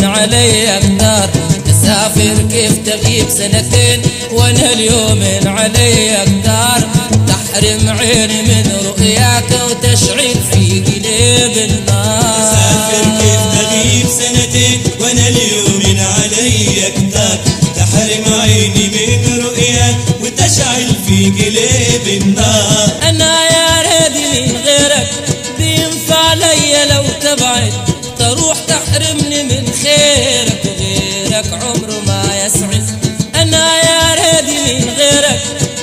علي أقدار تسافر كيف تغيب سنتين وانا اليوم علي أقدار تحرم عيني من رؤياك وتشعل في قلب النار. تسافر كيف تغيب سنتين وانا اليوم علي أقدار تحرم عيني من رؤياك وتشعل في قلب النار. أنا يا ريدي من غيرك بينفع لي لو تبعد تروح تحرمني من خيرك وغيرك عمره ما يسعد. أنا يا ريدي من غيرك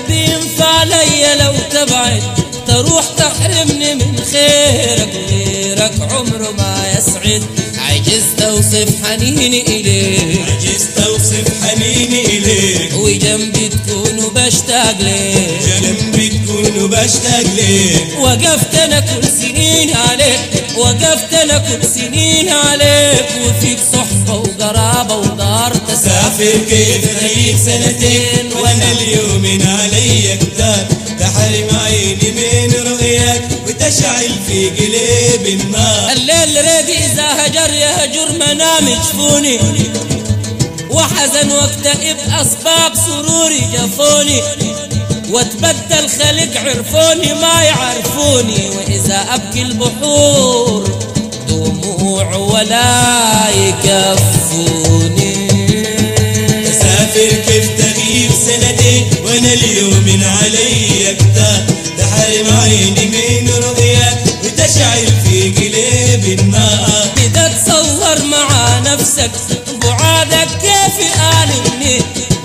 بينفع لي لو تبعد تروح تحرمني من خيرك وغيرك عمره ما يسعد. عجزت اوصف حنيني إليك عجزت اوصف حنيني إليك وجنبي تكون وبشتاق ليك جنبي تكون وبشتاق ليك. وقفت انا كل سنين عليك وقفت انا كل سنين عليك وفيك صحبة وقرابة ودار تسافر كيف تغيب سنتين وانا اليوم علي أقدار تحرم عيني من رؤياك وتشعل في قلب النار. الليل ريدي إذا هجر يهجر منام جفوني وحزن واكتئب أسباب سروري جفوني واتبدل خلق عرفوني ما يعرفوني وإذا أبكي البحور دموع ولا يكفوني. تسافر كيف تغيب سنتين وانا اليوم علي أقدار تحرم عيني من رؤياك وتشعل في قلب النار. إذا تصور مع نفسك بعادك كيف آلمني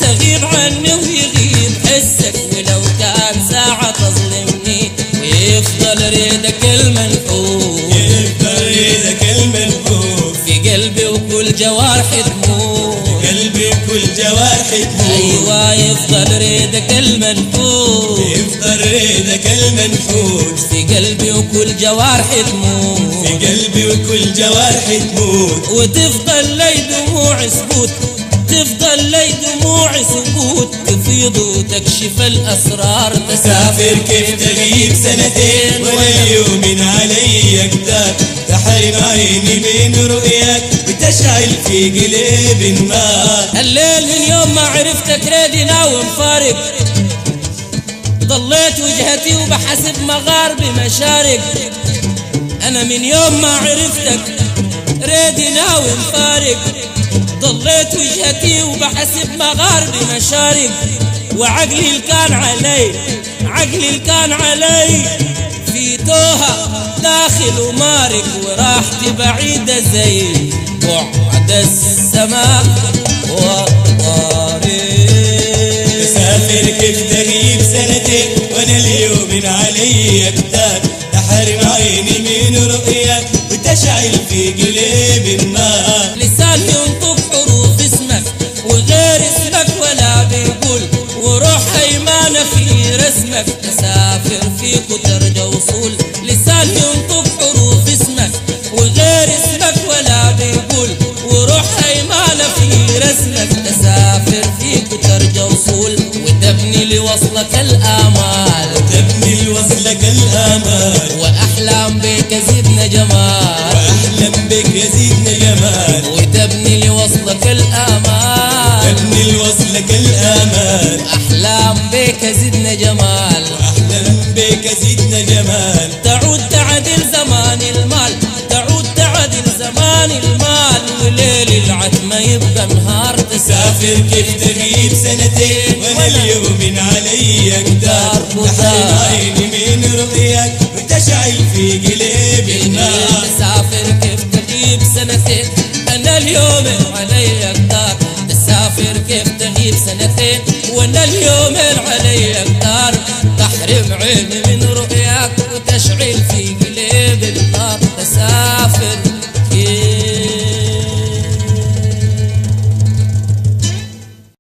تغيب عني ويغيب حسك ولو كان ساعة تظلمني ويفضل ريدك المنحوس يفضل ريدك المنحوس في قلبي وكل جوارحي تموت قلبي وكل جوارحي تموت. أيوة يفضل ريدك المنحوس يفضل ريدك المنحوس في قلبي وكل جوارحي تموت في قلبي وكل جوارحي تموت. وتفضل لي دموع سكوت تفضل لي دموع سكوت تفيض وتكشف الأسرار. تسافر كيف تغيب سنتين وانا اليوم علي أقدار تحرم عيني من رؤياك وتشعل في قلب النار. الليل من يوم ما عرفتك ريدي ناوم فارق ضليت وجهتي وبحسب مغاربي مشارق. أنا من يوم ما عرفتك ريدي ناوم فارق ضليت وجهتي وبحسب مغاربي مشارق. وعقلي اللي كان علي عقلي اللي كان علي في توها داخل ومارق وراحتي بعيدة زي بعد السماء والطريق. تسافر كيف تغيب سنتين وانا اليوم علي أقدار تحرم عيني من رؤياك وتشعل في قلب النار. لسان ينطق حروف اسمك وغير اسمك ولا بيقول وروح هيمانة في رسمك تسافر فيك وترجى وصول. لسان ينطق حروف اسمك وغير اسمك ولا بيقول وروح هيمانة في رسمك تسافر فيك وترجى وصول. وتبني لوصلك الآمال وتبني لوصلك الآمال وأحلام بك يزيدنا جمال وأحلم بك يزيدنا جمال. وتبني لوصلك الآمال تبني لوصلك الآمال أحلام بك يزيدنا جمال وأحلم بك يزيدنا جمال. تعود تعدل زمان المال تعود تعدل زمان المال وليل العتمة يبقى نهار. تسافر كيف تغيب سنتين وانا اليوم علي أقدار تحرم عيني من رؤياك وتشعل في قلب النار. تسافر كيف تغيب سنتين أنا اليوم علي أقدار تسافر كيف تغيب سنتين وانا اليوم علي أقدار تحرم عيني من